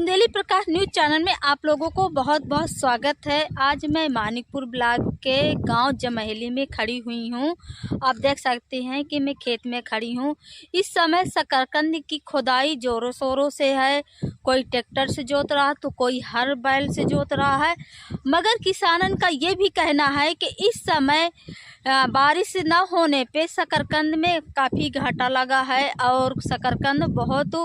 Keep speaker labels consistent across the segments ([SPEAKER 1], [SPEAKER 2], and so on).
[SPEAKER 1] बुंदेली प्रकाश news channel में आप लोगों को बहुत बहुत स्वागत है। आज मैं मानिकपुर ब्लॉक के गांव जमहेली में खड़ी हुई हूं। आप देख सकते हैं कि मैं खेत में खड़ी हूं। इस समय शकरकंद की खुदाई जोरों शोरों से है। कोई ट्रैक्टर से जोत रहा तो कोई हर बैल से जोत रहा है। मगर किसानन का ये भी कहना है कि इस समय बारिश न होने पे शकरकंद में काफ़ी घाटा लगा है और शकरकंद बहुत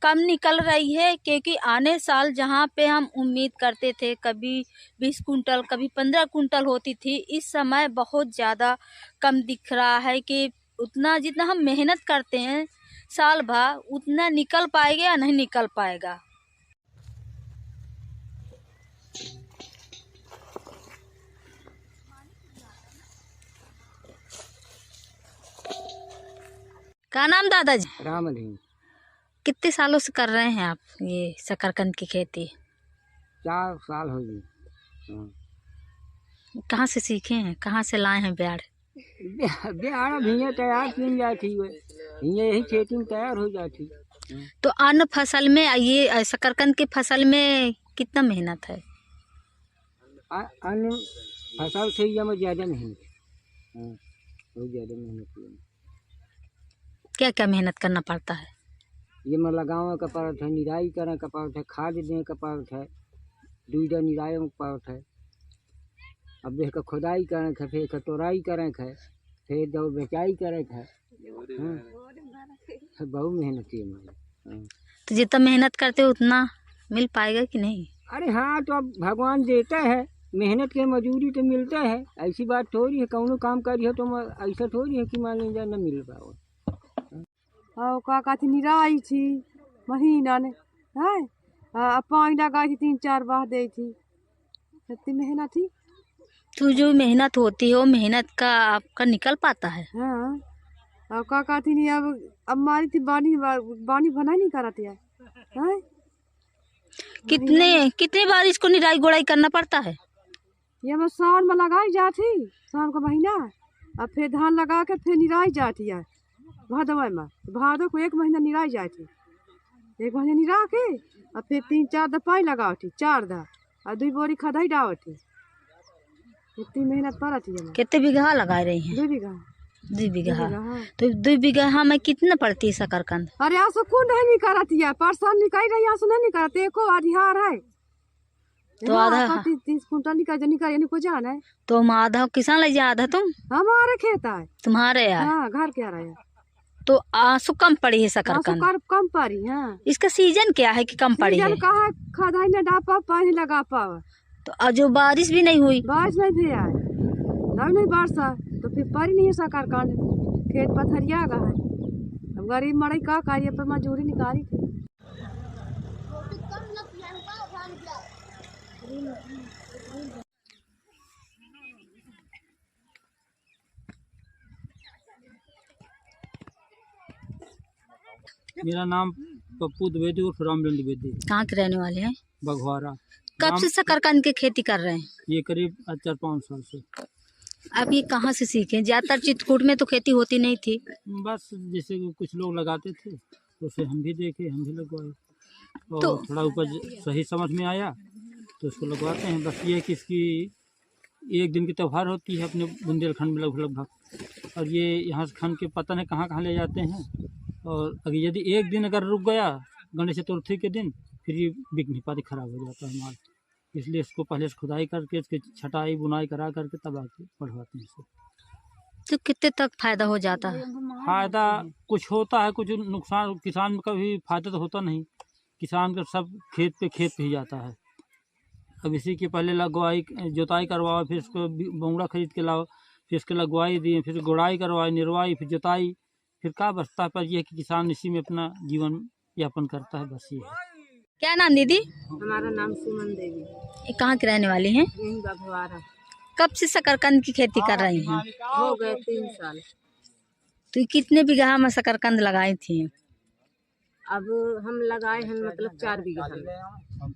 [SPEAKER 1] कम निकल रही है, क्योंकि आने साल जहां पे हम उम्मीद करते थे कभी 20 कुंटल कभी 15 कुंटल होती थी, इस समय बहुत ज़्यादा कम दिख रहा है कि उतना जितना हम मेहनत करते हैं साल भर उतना निकल पाएगा या नहीं निकल पाएगा। क्या नाम दादाजी?
[SPEAKER 2] रामलीन।
[SPEAKER 1] कितने सालों से कर रहे हैं आप ये शकरकंद की खेती?
[SPEAKER 2] 4 साल हो गए।
[SPEAKER 1] कहाँ से सीखे हैं, कहाँ से लाए हैं ब्याड़?
[SPEAKER 2] बिहार भैया तैयार की जाती है, यही खेती में तैयार हो जाती।
[SPEAKER 1] तो अन्य फसल में ये शकरकंद की फसल में कितना मेहनत है?
[SPEAKER 2] अन्य फसल से ये ज़्यादा मेहनत, बहुत ज़्यादा मेहनत है।
[SPEAKER 1] क्या क्या मेहनत करना पड़ता है?
[SPEAKER 2] ये में लगावे का पड़त है, निराई करे का पड़त है, खाद देने का पड़त है, दूधा निराई में पड़त है। अब देख खुदाई करे है, फिर कटोराई करे है, फिर दो बेचाई करे है। बहुत मेहनत है हमारी।
[SPEAKER 1] तो जितना मेहनत करते हो उतना मिल पाएगा कि नहीं?
[SPEAKER 2] अरे हाँ, तो अब भगवान देता है, मेहनत के मजूरी तो मिलता है। ऐसी बात थोड़ी है, कौनो काम करी है तो ऐसा थोड़ी है कि मान लीजिए न मिल पाओ।
[SPEAKER 3] और का कहती निराई थी महीना ने है, पानी लगा थी 3-4 बार दे थी, इतनी मेहनत थी।
[SPEAKER 1] तो जो मेहनत होती है वो मेहनत का आपका निकल पाता है?
[SPEAKER 3] हाँ, और का कहती नहीं, अब मारी थी बानी बना नहीं कराती है।
[SPEAKER 1] कितने बार इसको निराई गोड़ाई करना पड़ता है?
[SPEAKER 3] ये मैं सावन में लगाई जाती, सावन का महीना, अब फिर धान लगा के फिर निराई जाती है भादवा में। भादो को 1 महीना निराई जाती, 1 महीना निरा के और फिर 3-4 दा पानी लगावती, 4 दा और 2 बोरी खदाई डावती। इतनी मेहनत पड़ती है।
[SPEAKER 1] कितने बीघा लगा रही हैं?
[SPEAKER 3] 2 बीघा।
[SPEAKER 1] 2 बीघा।
[SPEAKER 3] हाँ।
[SPEAKER 1] तो 2 बीघा में कितना पड़ती है शकरकंद?
[SPEAKER 3] अरे आसो कौन नहीं करती है, परसान निकाल रही आसो नहीं करते, एको अधिहार है
[SPEAKER 1] तो आधा
[SPEAKER 3] 30 कुंटल निकाल को जाना है।
[SPEAKER 1] तो हम आधा किसान ले जा, आधा तुम?
[SPEAKER 3] हमारे खेत है
[SPEAKER 1] तुम्हारे यार?
[SPEAKER 3] हाँ, घर के आ रहा है।
[SPEAKER 1] तो आंसू कम पड़ी है शकरकंद?
[SPEAKER 3] कम पड़ी। हाँ,
[SPEAKER 1] इसका सीजन क्या है कि कम पड़ी है?
[SPEAKER 3] कहा खदाई न डापा पानी लगा पावा,
[SPEAKER 1] तो जो बारिश भी नहीं हुई?
[SPEAKER 3] बारिश नहीं भी आए, नहीं बरसा तो फिर पड़ी नहीं है शकरकंद, खेत पथरिया गया है। अब गरीब मड़ई का कार्य पर मजूरी निकाली थी।
[SPEAKER 2] मेरा नाम पप्पू द्विवेदी और रामचंद्र द्विवेदी।
[SPEAKER 1] कहाँ के रहने वाले हैं?
[SPEAKER 2] बघवारा।
[SPEAKER 1] कब से शकरकंद की खेती कर रहे हैं?
[SPEAKER 2] ये करीब 4-5 साल से।
[SPEAKER 1] आप ये कहाँ से सीखे? ज्यादातर चित्रकूट में तो खेती होती नहीं थी।
[SPEAKER 2] बस जैसे कुछ लोग लगाते थे तो उसे हम भी देखे, हम भी लगवाए और
[SPEAKER 1] तो
[SPEAKER 2] थोड़ा उपज सही समझ में आया तो उसको लगवाते हैं। बस ये कि इसकी 1 दिन की त्यौहार होती है अपने बुंदेलखंड में लगभग, और ये यहाँ से खन के पता नहीं कहाँ ले जाते हैं। और अगर यदि 1 दिन अगर रुक गया गणेश चतुर्थी के दिन, फिर ये बिक नहीं पाती, खराब हो जाता है माल। इसलिए इसको पहले से खुदाई करके इसकी छटाई बुनाई करा करके तब आके बढ़वाते हैं इसे।
[SPEAKER 1] तो कितने तक फायदा हो जाता है?
[SPEAKER 2] फायदा कुछ होता है, कुछ नुकसान। किसान में कभी फायदा तो होता नहीं, किसान का सब खेत पे ही जाता है। अब इसी के पहले लगवाई जोताई करवाओ, फिर इसको बौड़ा खरीद के लाओ, फिर इसके लगवाई दिए, फिर गुड़ाई करवाई, निरवाई, फिर जोताई, फिर क्या बचता है। पर यह कि किसान इसी में अपना जीवन यापन करता है, बस ये है।
[SPEAKER 1] क्या नाम दीदी?
[SPEAKER 3] हमारा नाम सुमन देवी।
[SPEAKER 1] ये कहाँ के रहने वाली हैं?
[SPEAKER 3] यही बघवारा।
[SPEAKER 1] कब से शकरकंद की खेती कर रही हैं?
[SPEAKER 3] हो गए 3 साल।
[SPEAKER 1] तो ये कितने बीघा में शकरकंद लगाई थी?
[SPEAKER 3] अब हम लगाए हैं मतलब 4 बीघा में।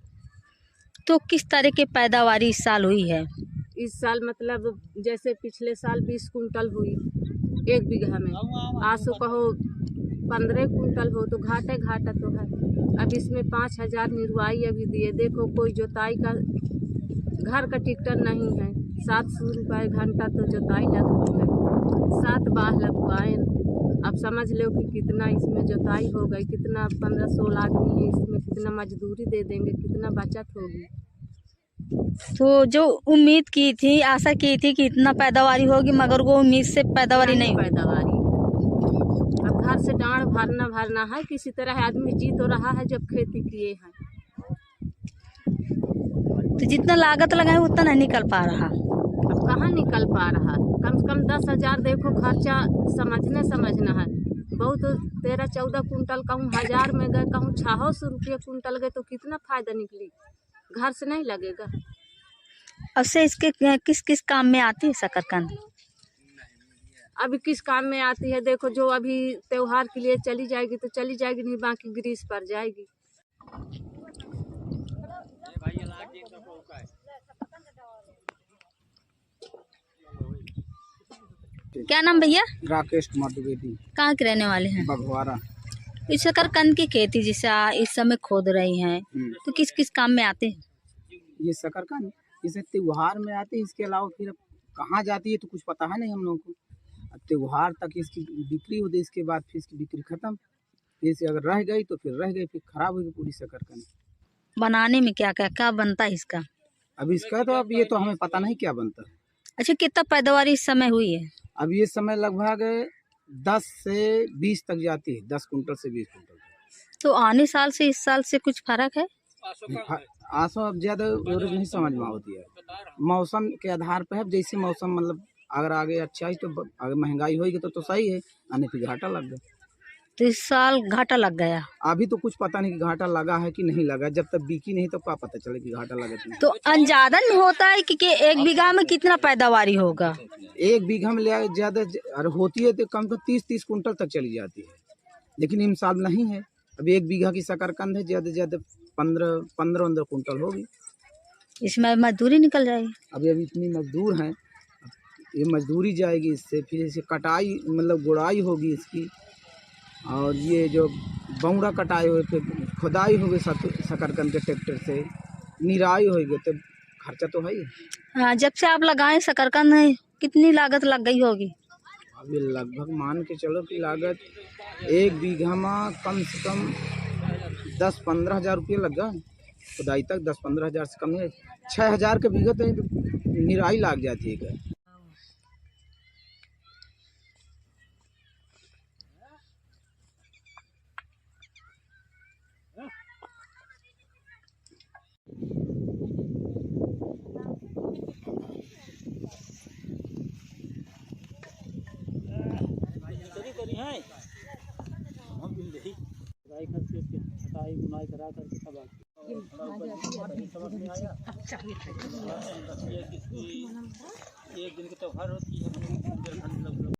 [SPEAKER 1] तो किस तरह की पैदावार इस साल हुई है?
[SPEAKER 3] इस साल मतलब जैसे पिछले साल 20 कुंटल हुई 1 बीघा में, आसो कहो
[SPEAKER 4] 15 कुंटल हो तो घाटा घाटा तो है। अब इसमें 5,000 निरवाई अभी दिए, देखो कोई जोताई का घर का टिकटर नहीं है। 700 रुपये घंटा तो जोताई लगती है, 7 बाह लगवाए। अब समझ लो कि कितना इसमें जोताई हो गई, कितना 15-16 आदमी है इसमें, कितना मजदूरी दे देंगे, कितना बचत होगी।
[SPEAKER 1] तो जो उम्मीद की थी, आशा की थी कि इतना पैदावारी होगी, मगर वो उम्मीद से पैदावारी नहीं हुई।
[SPEAKER 4] पैदावारी अब घर से डांड भरना है, किसी तरह आदमी जी तो रहा है जब खेती किए हैं।
[SPEAKER 1] तो जितना लागत लगाए उतना नहीं निकल पा रहा।
[SPEAKER 4] अब कहाँ निकल पा रहा, कम से कम 10,000 देखो खर्चा समझना है। बहुत 13-14 कुंटल कहूँ 1000 में गए, कहूँ 600 रुपये कुंटल गए तो कितना फायदा निकली, घर से नहीं लगेगा।
[SPEAKER 1] अब से इसके किस किस काम में आती है शकरकंद?
[SPEAKER 4] अभी किस काम में आती है देखो, जो अभी त्योहार के लिए चली जाएगी तो चली जाएगी, नहीं बाकी ग्रीस पर जाएगी।
[SPEAKER 1] क्या नाम भैया?
[SPEAKER 5] राकेश कुमार द्विवेदी,
[SPEAKER 1] कहाँ के रहने वाले हैं?
[SPEAKER 5] बघवारा।
[SPEAKER 1] इस शकरकंद की खेती जिसे इस समय खोद रही हैं, तो किस किस काम में आते हैं?
[SPEAKER 5] ये शकरकंद इसे त्योहार में आते हैं, इसके अलावा फिर अब कहाँ जाती है तो कुछ पता है नहीं हम लोगों को। अब त्योहार तक इसकी बिक्री होती है, इसके बाद फिर इसकी बिक्री खत्म। फिर से अगर रह गई तो फिर रह गई, फिर खराब होगी पूरी शकरकंद।
[SPEAKER 1] बनाने में क्या क्या क्या बनता है इसका?
[SPEAKER 5] अब इसका तो अब ये तो हमें पता नहीं क्या बनता है।
[SPEAKER 1] अच्छा, कितना पैदावारी इस समय हुई है?
[SPEAKER 5] अब ये समय लगभग 10 से 20 तक जाती है, 10 कुंटल से 20 कुंटल।
[SPEAKER 1] तो आने साल से इस साल से कुछ फर्क है?
[SPEAKER 5] आंसू अब ज्यादा एवरेज नहीं समझ में होती है, मौसम के आधार पर है। जैसे मौसम मतलब अगर आगे अच्छा है तो अगर महंगाई होगी तो सही है, आने फिर घाटा लग गया।
[SPEAKER 1] तो इस साल घाटा लग गया।
[SPEAKER 5] अभी तो कुछ पता नहीं कि घाटा लगा है कि नहीं लगा, जब तक बिकी नहीं तो क्या पता चले कि घाटा लगा कि नहीं।
[SPEAKER 1] तो अंजादन होता है कि एक बीघा में कितना पैदावारी होगा?
[SPEAKER 5] 1 बीघा में ले ज्यादा अरे होती है तो कम से 30-30 कुंटल तक चली जाती है, लेकिन इन साल नहीं है। अभी 1 बीघा की शकरकंद है, ज्यादा ज्यादा 15 कुंटल होगी।
[SPEAKER 1] इसमें मजदूरी निकल जाएगी।
[SPEAKER 5] अभी इतनी मजदूर हैं, ये मजदूरी जाएगी, इससे फिर इसे कटाई मतलब गुड़ाई होगी इसकी, और ये जो बौड़ा कटाई हुई, फिर खुदाई होगी शकरकंद के ट्रैक्टर से, निराई होगी, तो खर्चा तो है ही।
[SPEAKER 1] हाँ, जब से आप लगाए शकरकंद है, कितनी लागत लग गई होगी?
[SPEAKER 5] अभी लगभग मान के चलो कि लागत 1 बीघा में कम से कम 10-15 हज़ार रुपये लग गया। खुदाई तक 10-15 हज़ार से कम है। 6,000 के बीघा तो निराई लग जाती है।
[SPEAKER 2] कटाई बुनाई करा करके सब समझ में आया। एक दिन की त्योहार होती है।